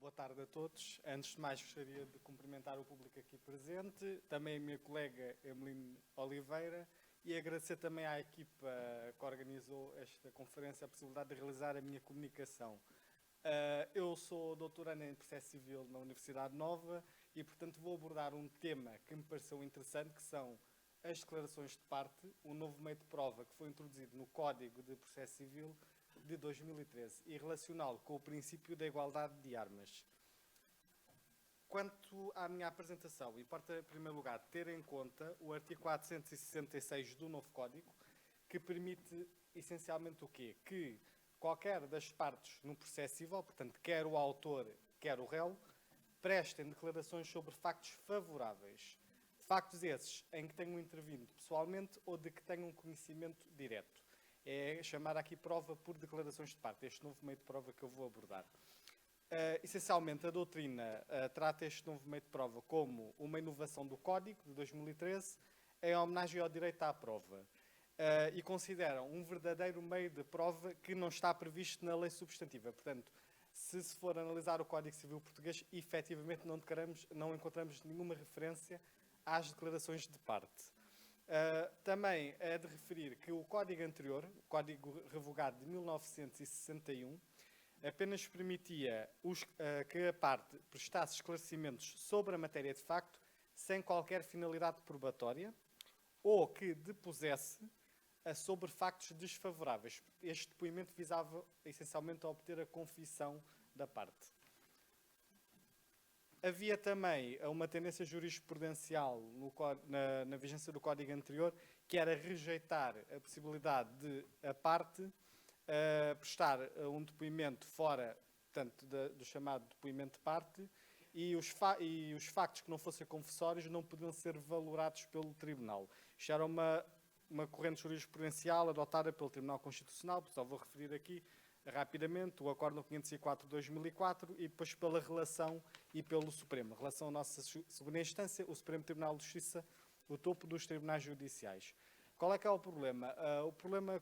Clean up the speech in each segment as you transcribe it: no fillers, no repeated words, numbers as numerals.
Boa tarde a todos. Antes de mais, gostaria de cumprimentar o público aqui presente, também a minha colega Emeline Oliveira, e agradecer também à equipa que organizou esta conferência a possibilidade de realizar a minha comunicação. Eu sou doutorando em Processo Civil na Universidade Nova e, portanto, vou abordar um tema que me pareceu interessante, que são as declarações de parte, um novo meio de prova que foi introduzido no Código de Processo Civil de 2013 e relacioná-lo com o princípio da igualdade de armas. Quanto à minha apresentação, importa, em primeiro lugar, ter em conta o artigo 466 do novo Código, que permite, essencialmente, o quê? Que qualquer das partes no processo civil, portanto, quer o autor, quer o réu, prestem declarações sobre factos favoráveis. Factos esses em que tenham intervindo pessoalmente ou de que tenham conhecimento direto. É chamar aqui prova por declarações de parte, este novo meio de prova que eu vou abordar. Essencialmente, a doutrina trata este novo meio de prova como uma inovação do Código de 2013 em homenagem ao direito à prova e considera um verdadeiro meio de prova que não está previsto na lei substantiva. Portanto, se for analisar o Código Civil Português, efetivamente não encontramos nenhuma referência às declarações de parte. Também é de referir que o Código anterior, o Código revogado de 1961, apenas permitia que a parte prestasse esclarecimentos sobre a matéria de facto sem qualquer finalidade probatória ou que depusesse sobre factos desfavoráveis. Este depoimento visava essencialmente a obter a confissão da parte. Havia também uma tendência jurisprudencial na vigência do Código anterior, que era rejeitar a possibilidade de a parte prestar um depoimento fora, portanto, do chamado depoimento de parte, e os factos que não fossem confessórios não podiam ser valorados pelo Tribunal. Isto era uma corrente jurisprudencial adotada pelo Tribunal Constitucional, só vou referir aqui rapidamente o Acórdão 504 de 2004 e depois pela relação e pelo Supremo. A relação à nossa segunda instância, o Supremo Tribunal de Justiça, o topo dos tribunais judiciais. Qual é que é o problema? O problema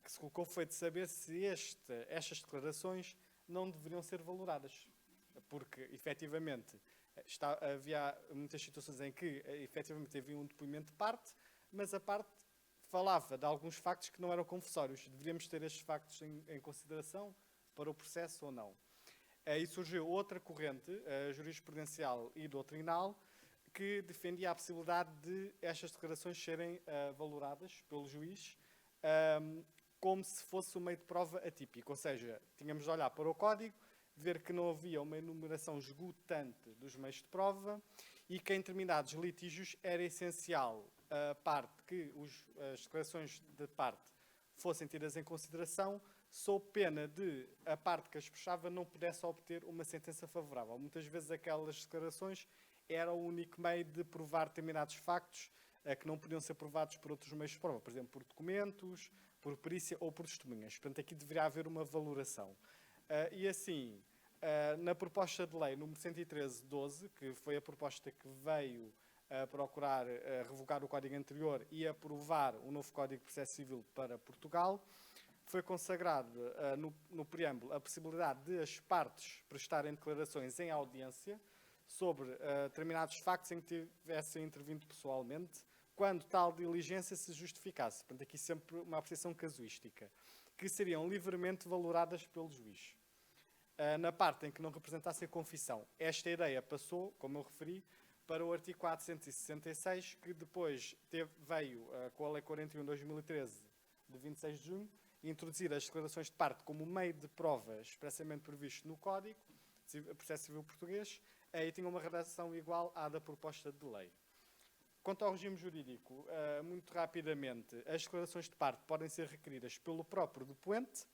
que se colocou foi de saber se estas declarações não deveriam ser valoradas. Porque, efetivamente, havia muitas situações em que, efetivamente, havia um depoimento de parte, mas a parte falava de alguns factos que não eram confessórios. Deveríamos ter estes factos em consideração para o processo ou não. Aí surgiu outra corrente jurisprudencial e doutrinal que defendia a possibilidade de estas declarações serem valoradas pelo juiz como se fosse um meio de prova atípico. Ou seja, tínhamos de olhar para o código, ver que não havia uma enumeração esgotante dos meios de prova e que em determinados litígios era essencial a parte que as declarações de parte fossem tidas em consideração, sob pena de a parte que as puxava não pudesse obter uma sentença favorável. Muitas vezes aquelas declarações era o único meio de provar determinados factos que não podiam ser provados por outros meios de prova, por exemplo, por documentos, por perícia ou por testemunhas. Portanto, aqui deveria haver uma valoração. E assim, na proposta de lei número 113/12, que foi a proposta que veio procurar revogar o Código anterior e aprovar o novo Código de Processo Civil para Portugal, foi consagrado no preâmbulo a possibilidade de as partes prestarem declarações em audiência sobre determinados factos em que tivessem intervindo pessoalmente, quando tal diligência se justificasse. Portanto, aqui sempre uma apreciação casuística, que seriam livremente valoradas pelo juiz. Na parte em que não representasse a confissão. Esta ideia passou, como eu referi, para o artigo 466, que depois veio com a Lei 41 de 2013, de 26 de junho, introduzir as declarações de parte como meio de prova expressamente previsto no Código de Processo Civil Português, e tinha uma redação igual à da proposta de lei. Quanto ao regime jurídico, muito rapidamente, as declarações de parte podem ser requeridas pelo próprio depoente,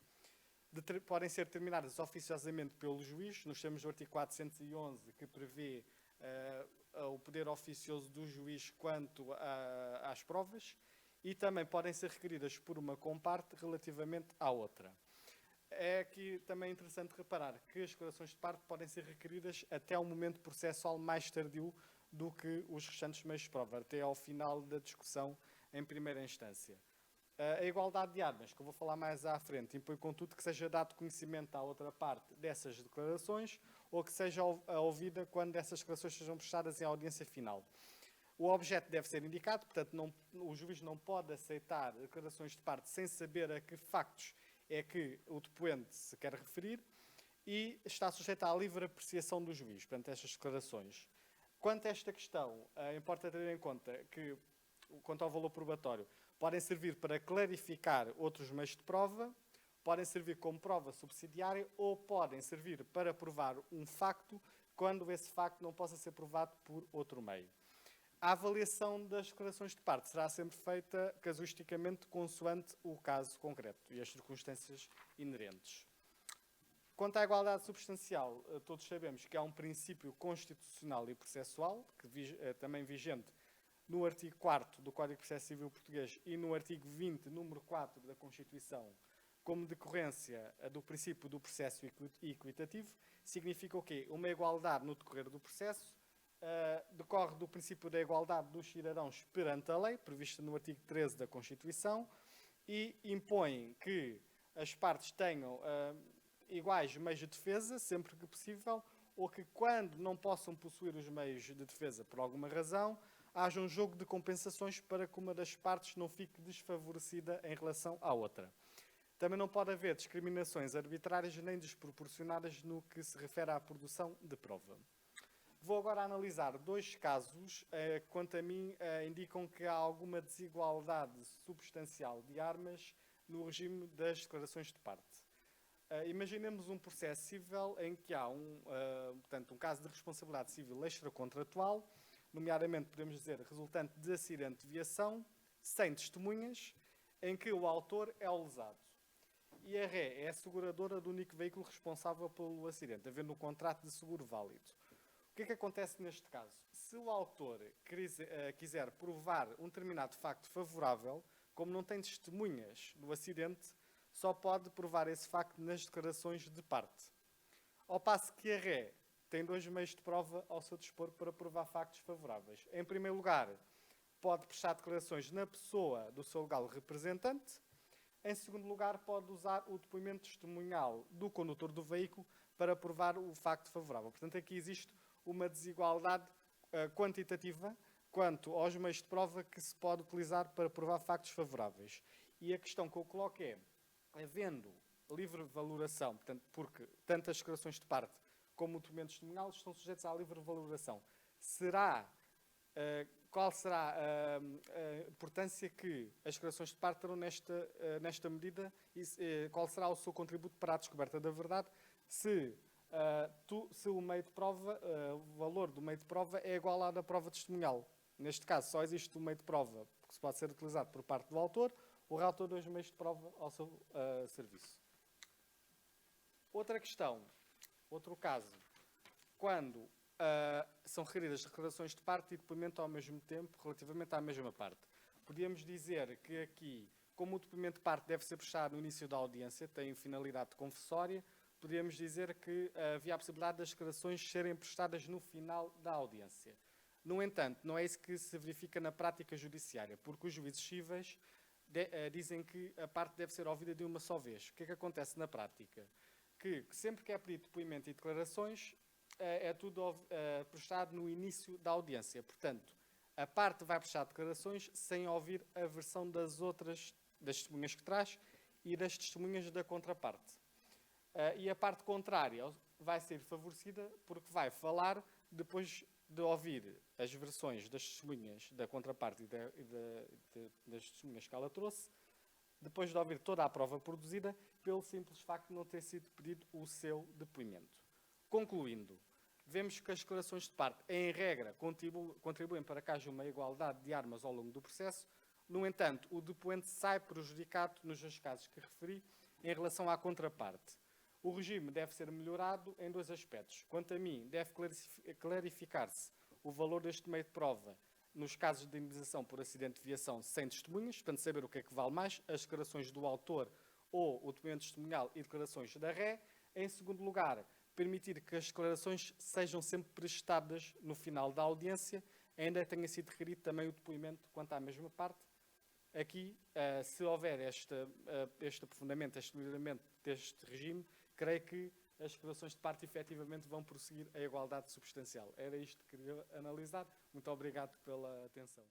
podem ser determinadas oficiosamente pelo juiz, nos termos do artigo 411, que prevê o poder oficioso do juiz quanto às provas, e também podem ser requeridas por uma comparte relativamente à outra. É aqui também interessante reparar que as declarações de parte podem ser requeridas até ao momento processual mais tardio do que os restantes meios de prova, até ao final da discussão em primeira instância. A igualdade de armas, que eu vou falar mais à frente, impõe, contudo, que seja dado conhecimento à outra parte dessas declarações ou que seja ouvida quando essas declarações sejam prestadas em audiência final. O objeto deve ser indicado, portanto, o juiz não pode aceitar declarações de parte sem saber a que factos é que o depoente se quer referir e está sujeito à livre apreciação do juiz, portanto, estas declarações. Quanto a esta questão, importa ter em conta que, quanto ao valor probatório, podem servir para clarificar outros meios de prova, podem servir como prova subsidiária ou podem servir para provar um facto quando esse facto não possa ser provado por outro meio. A avaliação das declarações de parte será sempre feita casuisticamente consoante o caso concreto e as circunstâncias inerentes. Quanto à igualdade substancial, todos sabemos que há um princípio constitucional e processual, também vigente no artigo 4º do Código de Processo Civil Português e no artigo 20, número 4 da Constituição, como decorrência do princípio do processo equitativo. Significa o quê? Uma igualdade no decorrer do processo, decorre do princípio da igualdade dos cidadãos perante a lei, prevista no artigo 13 da Constituição, e impõe que as partes tenham iguais meios de defesa, sempre que possível, ou que, quando não possam possuir os meios de defesa por alguma razão, haja um jogo de compensações para que uma das partes não fique desfavorecida em relação à outra. Também não pode haver discriminações arbitrárias nem desproporcionadas no que se refere à produção de prova. Vou agora analisar dois casos que, quanto a mim, indicam que há alguma desigualdade substancial de armas no regime das declarações de parte. Imaginemos um processo civil em que há portanto, um caso de responsabilidade civil extracontratual, nomeadamente, podemos dizer, resultante de acidente de viação, sem testemunhas, em que o autor é o lesado. E a ré é a seguradora do único veículo responsável pelo acidente, havendo um contrato de seguro válido. O que é que acontece neste caso? Se o autor quiser provar um determinado facto favorável, como não tem testemunhas do acidente, só pode provar esse facto nas declarações de parte. Ao passo que a ré tem dois meios de prova ao seu dispor para provar factos favoráveis. Em primeiro lugar, pode prestar declarações na pessoa do seu legal representante. Em segundo lugar, pode usar o depoimento testemunhal do condutor do veículo para provar o facto favorável. Portanto, aqui existe uma desigualdade quantitativa quanto aos meios de prova que se pode utilizar para provar factos favoráveis. E a questão que eu coloco é, havendo livre valoração, portanto, porque tanto as declarações de parte como o documento testemunhal estão sujeitos à livre valoração, qual será a importância que as declarações de parte terão nesta medida e qual será o seu contributo para a descoberta da verdade se o meio de prova, o valor do meio de prova é igual à da prova testemunhal. Neste caso, só existe o meio de prova que pode ser utilizado por parte do autor, o relator dos meios de prova ao seu serviço. Outra questão, outro caso, quando são requeridas declarações de parte e depoimento ao mesmo tempo, relativamente à mesma parte. Podíamos dizer que aqui, como o depoimento de parte deve ser prestado no início da audiência, tem finalidade confessória, podíamos dizer que havia a possibilidade das declarações serem prestadas no final da audiência. No entanto, não é isso que se verifica na prática judiciária, porque os juízes cíveis dizem que a parte deve ser ouvida de uma só vez. O que é que acontece na prática? Que sempre que é pedido depoimento e declarações, é tudo prestado no início da audiência. Portanto, a parte vai prestar declarações sem ouvir a versão das testemunhas que traz e das testemunhas da contraparte. E a parte contrária vai ser favorecida porque vai falar depois de ouvir as versões das testemunhas da contraparte e das testemunhas que ela trouxe, depois de ouvir toda a prova produzida, pelo simples facto de não ter sido pedido o seu depoimento. Concluindo, vemos que as declarações de parte, em regra, contribuem para que haja uma igualdade de armas ao longo do processo. No entanto, o depoente sai prejudicado nos dois casos que referi em relação à contraparte. O regime deve ser melhorado em dois aspectos. Quanto a mim, deve clarificar-se o valor deste meio de prova nos casos de indenização por acidente de viação sem testemunhas, para saber o que é que vale mais, as declarações do autor ou o documento testemunhal e declarações da ré. Em segundo lugar, permitir que as declarações sejam sempre prestadas no final da audiência, ainda que tenha sido requerido também o depoimento quanto à mesma parte. Aqui, se houver este aprofundamento, este melhoramento deste regime, creio que as declarações de parte efetivamente vão prosseguir a igualdade substancial. Era isto que queria analisar. Muito obrigado pela atenção.